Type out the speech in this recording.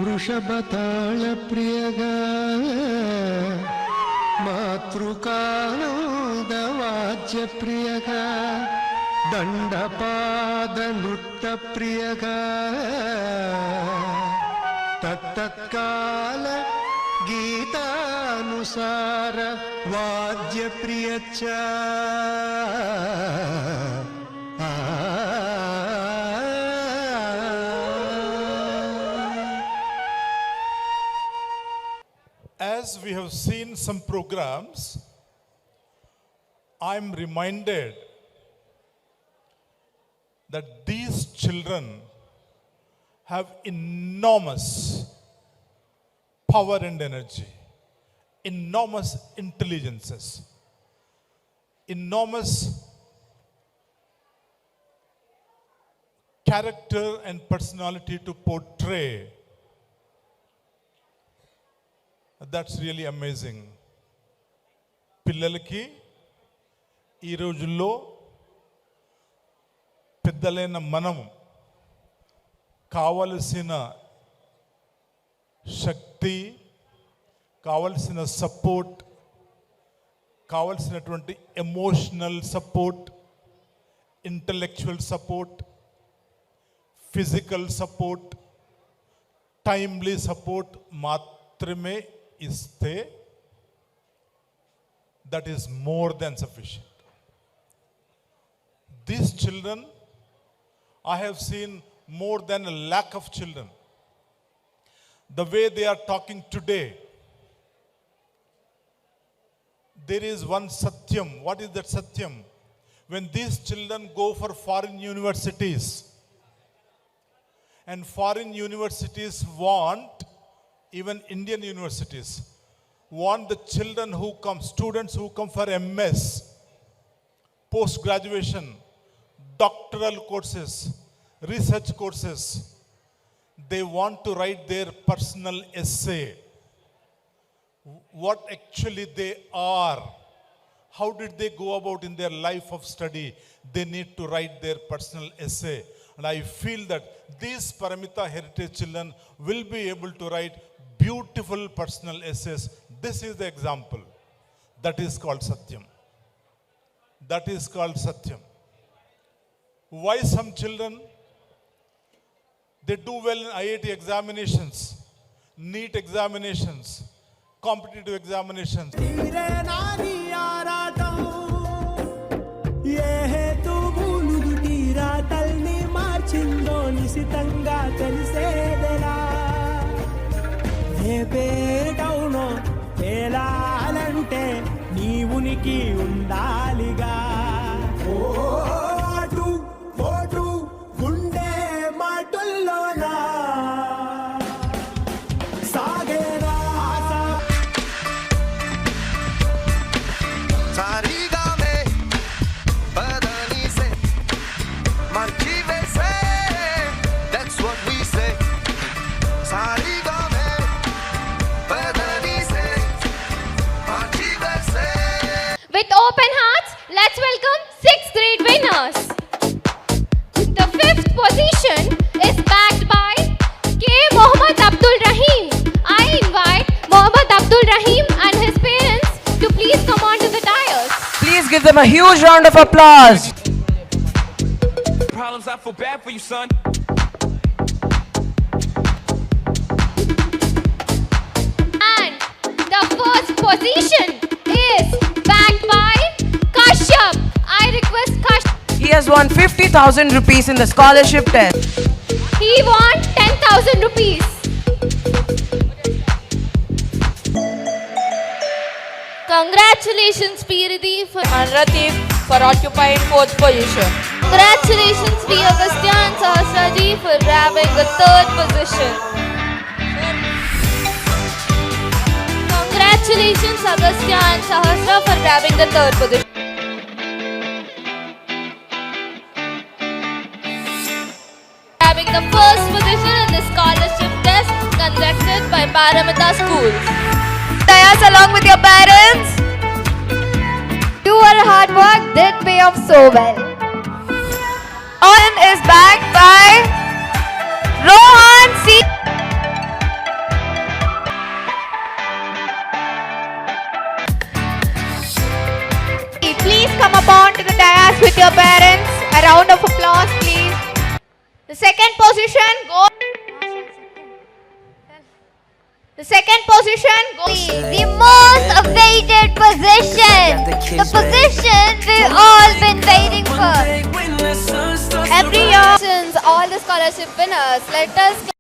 ವೃಷಭತಾಳ ಪ್ರಿಯಗ ಮಾತೃಕಾನಂದ ವಾಜ್ಯ ಪ್ರಿಯಗ ದಂಡಪಾದ ನೃತ್ಯ ಪ್ರಿಯಗ ತತ್ತತ್ಕಾಲ ಗೀತಾನುಸಾರ ವಾದ್ಯ ಪ್ರಿಯಚ್ಚ As we have seen some programs, I am reminded that these children have enormous power and energy, enormous intelligences, enormous character and personality to portray. That's really amazing. పిల్లలకి ఈ రోజుల్లో పెద్దలైన మనం కావలసిన శక్తి, కావలసిన support, కావలసినటువంటి emotional support, intellectual support, physical support, timely support మాత్రమే ఇస్తే that is more than sufficient. These children, I have seen more than 1 lakh of children. The way they are talking today, there is one satyam. What is that satyam? When these children go for foreign universities, and foreign universities want, even Indian universities want the children who come, students who come for MS, post-graduation, doctoral courses, research courses, they want to write their personal essay. What actually they are, how did they go about in their life of study, they need to write their personal essay. And I feel that these Paramita heritage children will be able to write beautiful personal essays. This is the example. That is called Satyam. That is called Satyam. Why some children, they do well in IIT examinations, NEET examinations, competitive examinations. పేటౌనో తేలాలంటే నీ ఉనికి ఉండాలిగా. Vote vote గుండె మాటల్లోనా సాగేరా ఆశ give them a huge round of applause. Problems, I feel bad for you, son. And the first position is backed by Kashyap. I request Kashyap. He has won 50,000 rupees in the scholarship test. He won 10,000 rupees. Congratulations, Piridhi, and Ratif for occupying 4th position. Congratulations, V. Agastya and Sahasraji for grabbing the 3rd position. Congratulations, Agastya and Sahasra for grabbing the 3rd position. Grabbing the 1st position in the scholarship test conducted by Paramita Schools. Dayas, along with your parents. Your hard work did pay off so well. On is backed by Rohan C. Please come upon to the dais with your parents. A round of applause, please. The second position goes. The second position goes. The most awaited position. The position we've all been waiting for. Every year, Since all the scholarship winners, let us